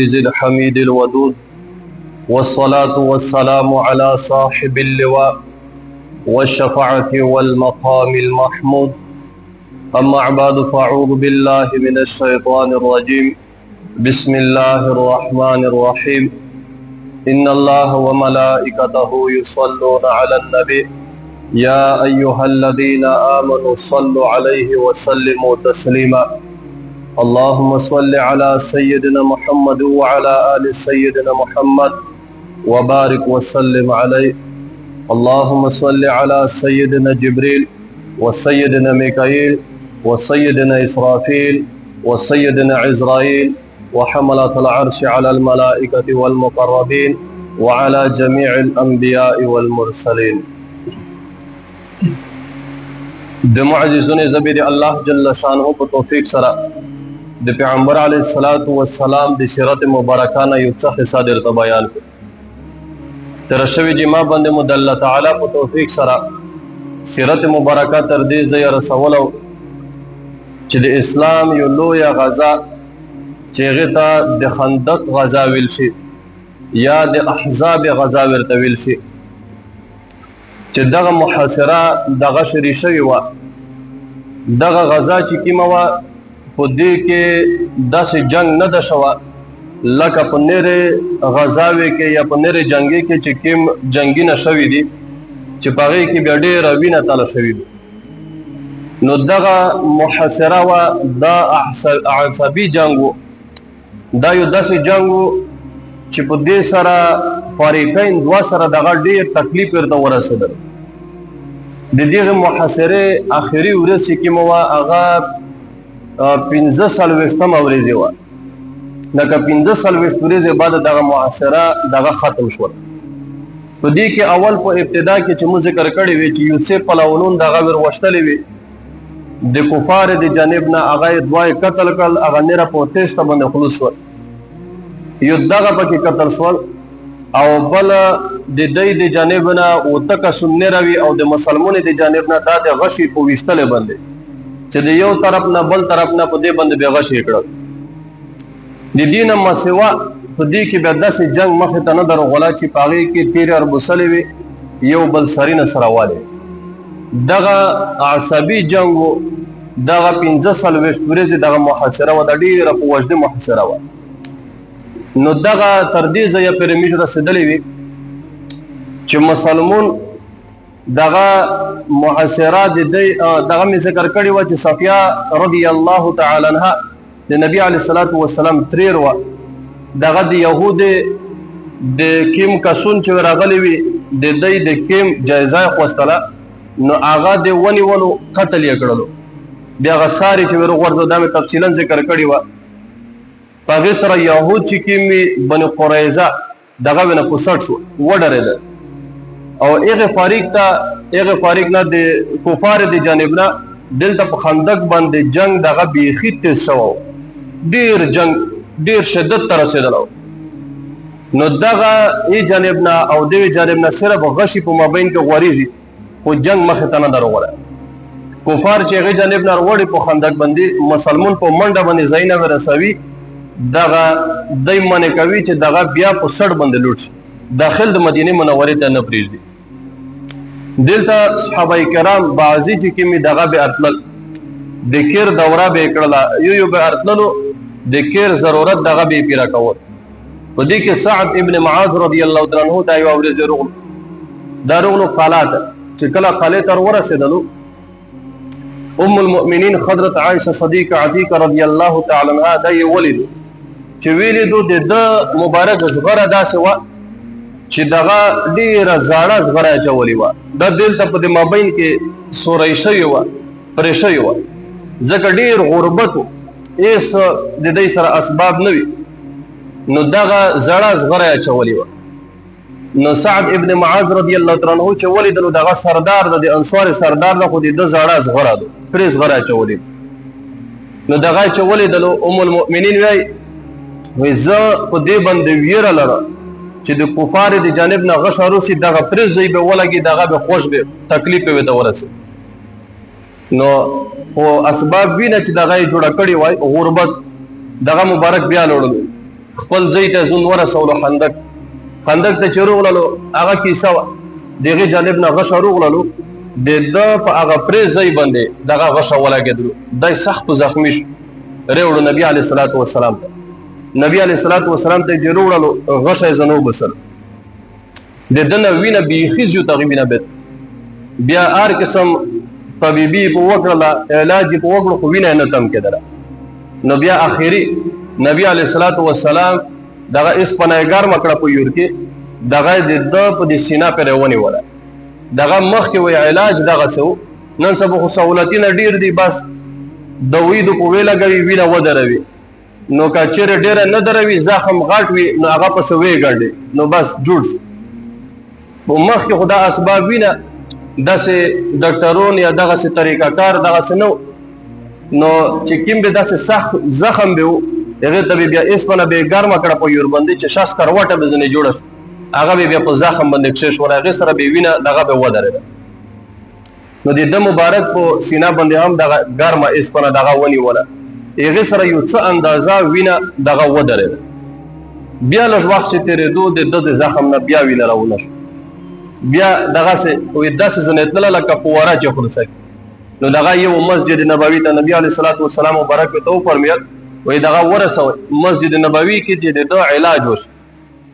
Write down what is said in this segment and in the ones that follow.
الحميد الودود والصلاة والسلام على صاحب اللواء والشفاعة والمقام المحمود. أما بعد فأعوذ بالله من الشيطان الرجيم. بسم الله الرحمن الرحيم. إن الله وملائكته يصلون على النبي يا أيها الذين آمنوا صلوا عليه وسلموا تسليما. اللهم صل على سيدنا محمد وعلى آل سيدنا محمد وبارك وسلم عليه. اللهم صل على سيدنا جبريل وسيدنا ميكائيل وسيدنا إسرافيل وسيدنا عزرائيل وحملة العرش على الملائكة والمقربين وعلى جميع الأنبياء والمرسلين. بمعجزون زبير الله جل شانه بتوفيق سرا د پیغمبر علیه الصلاۃ والسلام د سیرت مبارکانه یو څه حصہ درته بیان کړ. تر شوی جما باندې مد الله تعالی په توفیق سره سیرت مبارکه تر دې ځای رسولو چې د اسلام یو لوی غزا چې هغه ته د خندق غزا ویل شي یا د احزاب غزا ورته ویل شي، چې دغه محاصره دغه شری شوی و. دغه غزا چې کیمه و په دې کې داسې جنگ نه ده شوه لکه په نورې غزاوې کې یا په نورې جنګي کې چې کوم جنګونه شوي دي چې په هغې کې بیا ډېره وینه تله شوي دي. نو دغه محاصره وه، دا عصبي جنګ و، دا یو داسې جنګ و چې په دې سره فریقین دوه سره دغه ډېر تکلیف ورته ورسېدل. د دغې محاصرې آخري ورځ چې کومه وه هغه 45 ورځې وه، لکه 45 ورځې بعد دغه محاصره دغه ختم شول. په دې کې اول په ابتدا کې چې موږ ذکر کړی وي چې یوسف پلوونون دغه ور وشتلی وي د کفار د جانب نه، هغه یې دوه قتل کړل، هغه نیره په تیسته باندې خلوص شول. یو دغه پکې قتل شول او بل د دوی د جانب نه اوته کسان نیره وي او د مسلمانو د جانب نه دا د غشي په ویشتلې باندې چې د یو طرف نه بل طرف نه په دې باندې بیا غشي کړل. د دې نه مسوا په دې کې بیا داسې جنګ مخې ته نه درغله چې په هغې کې تیرې اربسلې وي یو بل سرونه سره والې. دغه عصبي جنګ و، دغه 45 ورځې دغه محاصره وه، د ډېره په وجدي محاصره وه. نو دغه تر دې ځایه پورې موږ رسېدلی وي چې مسلمون دغه محاصره د دغه مې ذکر کړی و چې صفیه رضی الله تعالی عنها د نبی علیه الصلاۃ والسلام تریر و. دغه د یهود د کیم کسون چې راغلی وي د دوی د کیم جایزه یې خوستله، نو هغه د ونیولو قتل یې کړلو. بیا هغه ساري چې ورغورځه دا مې تفصیلا ذکر کړی وه. په هغې سره یهود چې کیم وي بني قریظه دغه ونه په سټ شو، وډرېده او هغه فارق نه د کفار د جانب نه دلته په خندق باندې جنگ دغه بیخي تیز شوی، ډیر جنگ ډیر شدت ته رسېدلی. نو دغه ای جانب نه او دغې جانب نه صرف غشي په مابین کې غوړېږي، خو جنگ مخې ته نه درغوړی. کفار چې هغې جانب نه روړي په خندق باندې، مسلمون په منډه باندې ځایونه ورسوي، دغه دی منع کوي چې دغه بیا په سړ باندې لوټ شي، داخل د مدینې منورې ته نه پرېږدي. دلته صحابه کرام بعضې چې کومې دغه به ارتلل، د کیر دوره به یې کړله، یو به ارتللو، د کیر ضرورت دغه به یې پیره کول. په دې کې سعد ابن معاذ رضی الله تعالی عنه دا یوه ورځ روغلو، دا روغلو قلعه ته. چې کله قلعې ته ورسېدلو، ام المؤمنین حضرت عایشه صدیقه عتیقه رضی الله تعالی عنها دا یې ولیدو چې ویلیدو د ده مبارک زغره داسې وه چې دغه ډېره زاړه زغره یې اچولې وه. دا دلته په د مابین کې سوری شوې وه، پرې شوې وه، ځکه ډېر غربت و، هېڅ د دوی سره اسباب نه وي. نو دغه زړه زغره یې اچولې وه. نو سعد ابن معاذ رضی الله تعالی عنه چې ولیدلو دغه سردار ده، د انصار سردار ده، خو د ده زاړه زغره ده، پرې زغره اچولې. نو دغه چې ولیدلو ام المؤمنین وایي زه په دې باندې ویره لرم چې د کفارو د جانب نه غش روسي، دغه پرې ځای به ولګي، دغه به خوش به تکلیف به ورته ورسي. نو خو اسباب وینه چې دغه یې جوړه کړې وای، غربت دغه مبارک بیا لوړلو. خپل ځای ته ځون ورسولو خندق ته چې روغللو هغه کیسه وه د هغې جانب نه غشه روغللو د ده په هغه پرې ځای باندې دغه غشه ولګېدلو دی سخت زخمي شو ریوړو نبي علیه الصلاة وسلام ته نبي علیه الصلاة وسلام ته چې روغللو غشه یې ځنه وبسلو د ده نه وینه بیخي زیوت هغې وینه بېد بیا هر قسم طبیبي په وکړله علاج یې په وکړو خو وینه یې نه تم کېدله نو بیا اخري نبي علیه الصلاة وسلام دغه اسپنه یې ګرمه کړه په یور کې دغه یې د ده په دې سینه پرې ونیوله دغه مخکې وی علاج دغسې و نن سبا خو سهولتونه ډېر دي بس د ویدو په ویې لګوي وینه ودروي نو که چیرې ډېره نه دروي زخم غټ وي نو هغه پسې ویې ګنډي نو بس جوړ شو په مخکې خو دا اسباب وینه داسې ډاکټرون یا دغسې طریقه کار دغسې نه نو چې کوم به داسې سخت زخم به و هغې ته به بیا اسپنه به یې ګرمه کړه په یور باندې چې شس کروټه به ځینې جوړه شو هغه به بیا په زخم باندې کښېښوله هغې سره به وینه دغه به ودرېده نو د ده مبارک په سینه باندې هم دغه ګرمه اسپنه دغه ونیوله هغې سره یو څه اندازه وینه دغه ودرېده بیا لږ وخت چې تېرېدو د ده د زخم نه بیا وینه راونه شو بیا دغسې داسې ځنې تلله لکه فواره چې خلاصه کړي نو دغه یو مسجد نبوي ته نبي علیه الصلاة وسلام مبارک ته وفرمیل وایي دغه ورسوئ مسجد نبوي کې چې د ده علاج وشو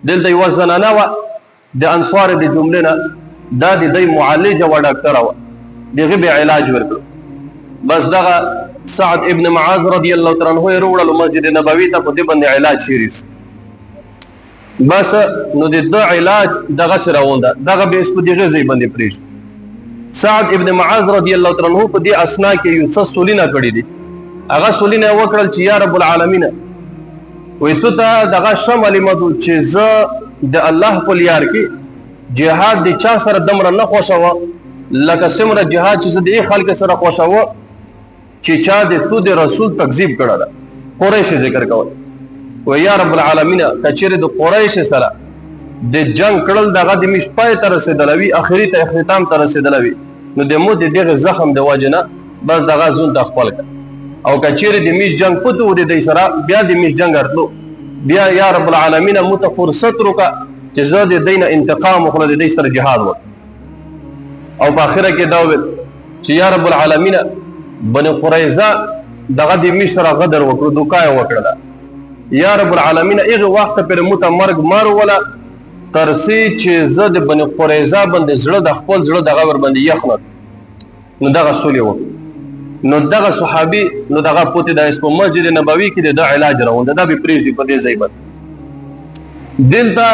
دلته یوه زنانه وه د انصار د جملې نه دا د دوی معالجه وه ډاکټره وه د هغې به علاج ورکړو بس دغه سعد ابن معاذ رضی الله تعالی عنه یې راوړلو مسجد نبوي ته په دې باندې علاج شروع شو بس نو د ده علاج دغسې روان ده دغه به په دغې ځای باندې پرېږدي سعد ابن معاذ رضی الله تعالی عنه په دې اسنا کې یو څه سولینه کړي دي هغه سولینه یې وکړل چې یا رب العالمین وایي تو ته دغه ښه معلومه ده چې زه د الله په لیار کې جهاد د چا سره دومره نه خوښوه لکه څومره جهاد چې زه د هغې خلکو سره خوښوه چې چا د تو د رسول تکذیب کړی ده قریش ذکر کول وایي یا رب العالمین که چیرې د قریش سره د جنگ کړل دغه د میش پای ته رسېدلی وي اخري ته اختتام ته رسېدلی وي نو د مو د دغې زخم د وجې نه بس دغه زون ته خپل کړه او که چیرې د میش جنگ پته و د دوی سره بیا د میش جنگ راتلو بیا یا رب العالمین مو ته فرصت وکړه چې زه د دوی نه انتقام وخلو د دوی سره جهاد وکړم او په آخره کې دا وویل چې یا رب العالمین بني قریظه دغه د میش سره غدر وکړو دوکه یې وکړله یا رب العالمین هغې وخته پرې مو ته مرګ مار وله ترڅې چې زه د بني قریظه باندې زړه د خپل زړه دغه ورباندې یخ نه نو دغه سولې وکړو نو دغه صحابي نو دغه پوتې د په مسجد نبوي کې د ده علاج راونده دا به پرېږدي په دې ځای باندې دلته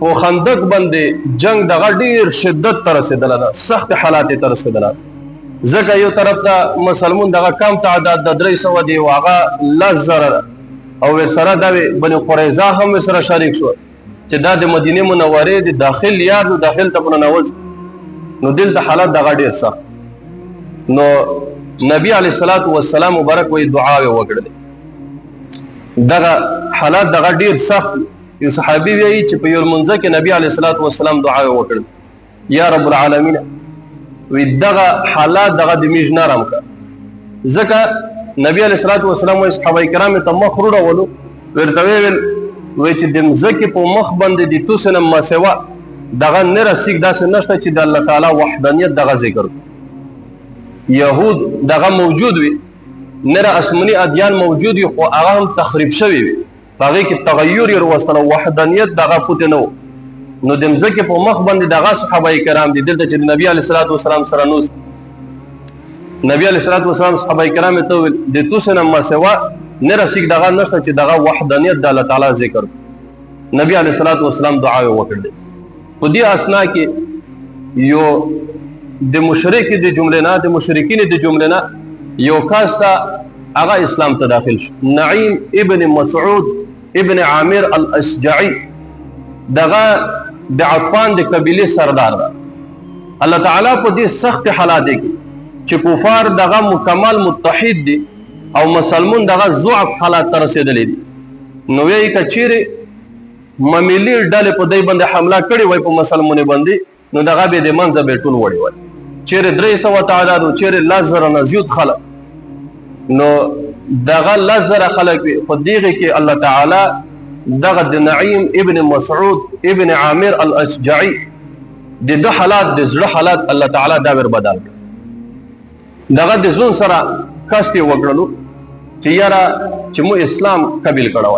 په خندق باندې جنگ دغه ډېر شدت ته رسېدلی ده سخت حالات یې ته رسېدلی ځکه یو طرف ته مسلمون دغه کم تعداد د 300 دی او هغه 10,000 او ورسره دا بني قریظه هم ورسره شریک شو چې دا د مدینې منورې د داخل یار نو داخل ته ننوځ نو دلته حالات دغه ډېر سخت نو نبی علیه الصلاة والسلام مبارک وایي دعا یې وکړلې دغه حالات دغه ډېر سخت یو صحابي وایي چې په یو لمونځه کې نبی علیه الصلاة والسلام دعا یې وکړل یا رب العالمین وی دغه حالات دغه د میژ نرم کړه ځکه نبی علیه الصلاة والسلام وایي صحابه کرامو ته مخ وروړولو ورته ویل وایي چې د مځکې په مخ باندې د تو څه نه مسوا دغه نه رسیږ داسې نشته چې د الله تعالی وحدانیت دغه ذکر یهود دغه موجود وي نره آسماني ادیان موجود وي خو هغه هم تخریب شوي وي په هغې کې تغیر یې راوستلی وحدانیت دغه پوتې نه و نو د مځکې په مخ باندې دغه صحابه کرام دي دلته چې د نبي علیه الصلاة والسلام سره نوس نبی علیه الصلاة والسلام صحابه کرامو ته وویل د تو څه نه مسوا نه رسیږ دغه نشته چې دغه وحدانیت د الله تعالی ذکر نبی علیه الصلاة والسلام دعا یې وکړلې په دې اسنا کې یو د مشرک د جملې نه د مشرکین د جملې نه یو کس ته هغه اسلام ته داخل شو نعیم ابن مسعود ابن عامر الاشجعي دغه د عطفان د قبیلې سردار ده الله تعالی په دې سخت حالات کې چې کفار دغه مکمل متحد دي او مسلمون دغه ضعف حالات ته رسېدلی دي نو وایي که چیرې ممیلي ډلې په دوی باندې حمله کړې وای په مسلمانې باندې نو دغه به د منځه به ټول وړی وای چیرې 300 تعداد او چیرې 10,000 نه زیات خلک نو دغه 10,000 خلک په دغه کې الله تعالی دغه د نعیم ابن مسعود ابن عامر الاشجعي د دو حالات د زړه حالات الله تعالی دا ور بدل کړ. دغه د زون سره کاستي وکړلو چې یاره چې مو اسلام قبول کړو.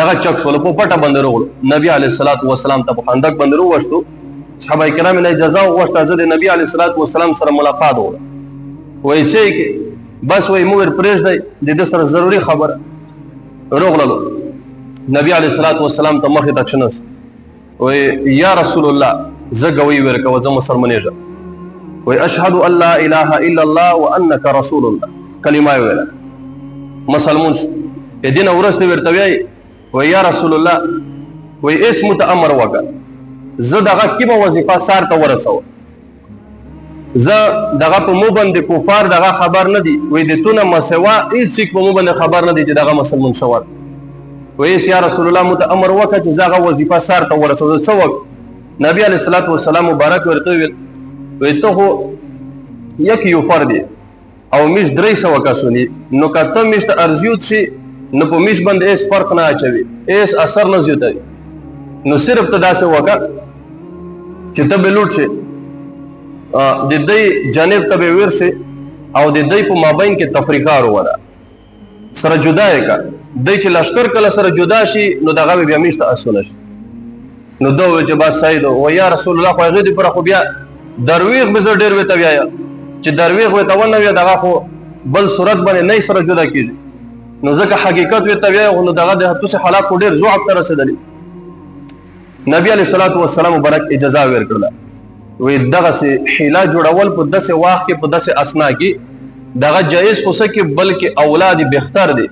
دغه چک سول په پټه باندې وروړو. نبی علیه الصلاۃ والسلام ته په خندق باندې وروښتو. صحابه کرام نه اجازه وغوښته چې د نبی علیه الصلاۃ والسلام سره ملاقات وکړي. وایي چې بس وایي مو ور پرېږدئ د دې سره ضروري خبره. وروغللو نبی علیه الصلاۃ والسلام ته مخې ته کښېنست. وایي یا رسول الله زه ګوی ورکوه زه مسلمانېږم. وایي اشهد ان لا اله الا الله وانک رسول الله کلمه یې ویله مسلمون شو. د دې نه وروسته ورته وایي وایي یا رسول الله وایي ایس مو ته امر وکړه زه دغه کومه وظیفه سار ته ورسوم زه دغه په مو باندې کفار دغه خبر نه دي. وایي د تونه مسوا هېڅ څوک په مو باندې خبر نه دي چې دغه مسلمان شوی. وایي یا رسول الله مو ته امر وکړه چې زه هغه وظیفه سار ته ورسوم. زه څه وکړم؟ نبی علیه الصلاۃ والسلام مبارک ورته وویل وایي ته خو یک یو فرد یې او میش 300 کسون دي نو که ته میش ته ارزیوت شي نو په میش باندې هېڅ فرق نه اچوي هېڅ اثر نه زیاتوي. نو صرف ته داسې وکړه چې ته به لوټ شي د دوی جانب ته به ورسې او د دوی په مابین کې تفریقه وروله سره جدا یې کړه. دوی چې لښکر کله سره جدا شي نو دغه به بیا میش ته اسونه شي. نو دا وایي چې بس صحیح ده. و یا رسول الله خو هغې دې پوره خو بیا درویغ به زه ډېر ورته ویایم چې درویغ ورته ونه ویه دغه خو بل صورت باندې نه سره جدا کېږي. نو ځکه حقیقت ورته ویایم نو دغه د هتوسې حالات خو ډېر ضعف ته رسېدلي. نبی علیه الصلاۃ والسلام مبارک اجازه ورکړله. وایي دغسې حیله جوړول په داسې وخت کې په داسې اسنا کې دغه جایز خو څه کې بلکې اولاد بهتر دی.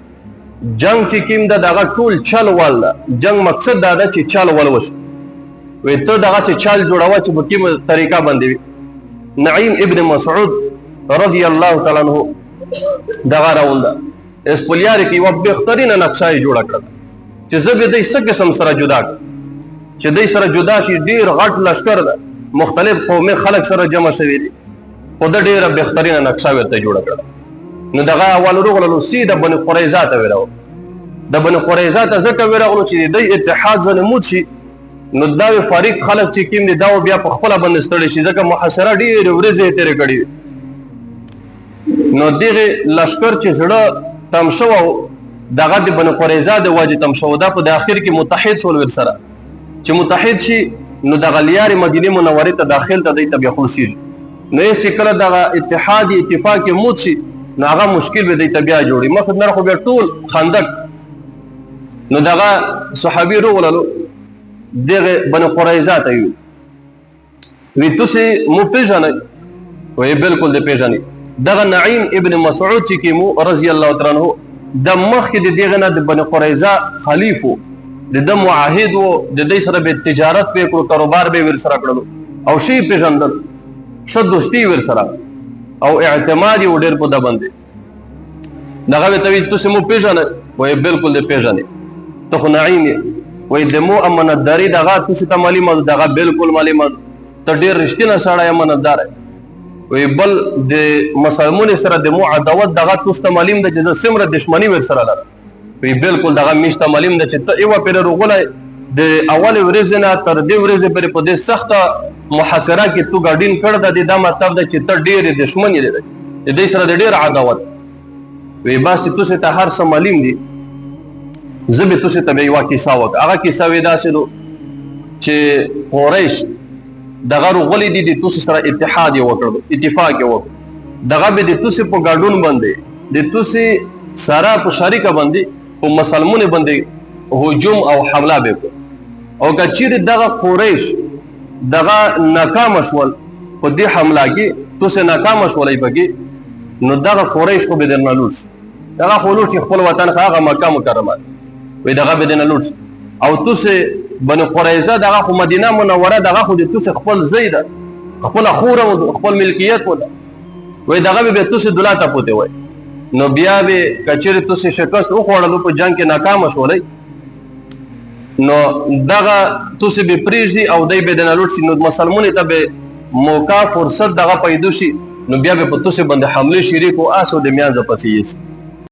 جنگ چې کوم ده دغه ټول چل ول ده. جنگ مقصد دا ده چې چل ول وشي. وایي ته دغسې چال جوړوه چې په کومه طریقه باندې وي. نعیم ابن مسعود رضی الله تعالی عنه دغه راونده اسپلیارې کې یوه بهترینه نقشه یې جوړه کړه چې زه به دوی څه قسم سره جدا کړم چې دوی سره جدا شي. ډېر غټ لښکر ده مختلف قومي خلک سره جمع شوي دي خو ده ډېره بهترینه نقشه ورته جوړه کړه. نو دغه اول وروغللو سیده بني قریظه ته ورغلو. د بني قریظه ته ځکه ورغلو چې د دوی اتحاد ځنې موت شي نو دا فریق خلک چې کوم دي دا بیا په خپله باندې ستړي شي ځکه محاصره ډېرې ورځې یې تېرې کړي وي. نو دغې لښکر چې زړه تم شوی و دغه د بني قریظه د وجې تم شوی دا په د اخر کې متحد شول ورسره چې متحد شي نو دغه لیارې مدینې منورې ته داخل ته دوی ته بیا خلاصېږي. نو هېڅ چې کله دغه اتحاد اتفاق یې موت شي نو هغه مشکل به دوی ته بیا جوړي. مخکې نه خو بیا ټول خندق. نو دغه صحابي روغللو دغه بني قریظه ته ویل وی تاسې مو پېژنئ؟ وایي بلکل دې پېژنئ. دغه نعیم ابن مسعود چې کې مو رضی الله تعالی عنه د مخکې د دغه نه د بني قریظه خلیف و د ده معاهد و د دوی سره به تجارت پې کړو کاروبار به یې ورسره کړلو او ښه یې پېژندل ښه دوستي یې ورسره او اعتماد یې و ډېر په ده باندې. دغه ورته وایي تاسې مو پېژنئ؟ وایي بلکل دې پېژنئ ته خو نعیم یې. وایي د مو امانتداري دغه تاسې ته معلومه ده دغه بلکل معلومه ده ته ډېر رښتینه سړی امانتدار یې. وایي بل د مسلمونې سره د مو عداوت دغه تاسو ته معلوم ده چې زه څومره دښمني ورسره لرم. وی بالکل دغه میش ته معلوم ده چې ته یوه پېره روغلی د اولې ورځې نه تر دې ورځې پورې په دې سخته محاصره کې تو ګډین کړ ده دا مطلب ده چې ته ډېرې دښمن یې د دې سره د ډېر عداوت. وی بس چې تاسې ته هر څه معلوم دي زه به تاسې ته بیا یوه کیسه وکړم. هغه کیسه وی داسې ده چې قریش دغه روغلي دي د تاسې سره اتحاد یې وکړ اتفاق یې وکړ دغه به د تاسې په ګډون باندې د تاسې سره په شریکه باندې په مسلمانو باندې هجوم او حمله به وکړي او که چیرې دغه قریش دغه ناکام شول په دې حمله کې تاسې ناکام شولئ پکې نو دغه قریش خو به درنه لوټ شي. دغه خو لوټ شي خپل وطن هغه مکه مکرمه وایي دغه به درنه لوټ شي او تاسې بني قریظه دغه خو مدینه منوره دغه خو د تاسې خپل ځای ده خپله خوره خپل ملکیت و ده. وایي دغه به تاسې دوله ته پوتې وایي نو بیا به که چیرې تاسې شکست وخوړلو په جنګ کې ناکامه شولئ نو دغه تاسې به پرېږدي او دی به درنه لوټ شي نو مسلمانو ته به موقع فرصت دغه پیدا شي نو بیا به په تاسې باندې حملې شریک و آس او د میانځه پسې یوسي.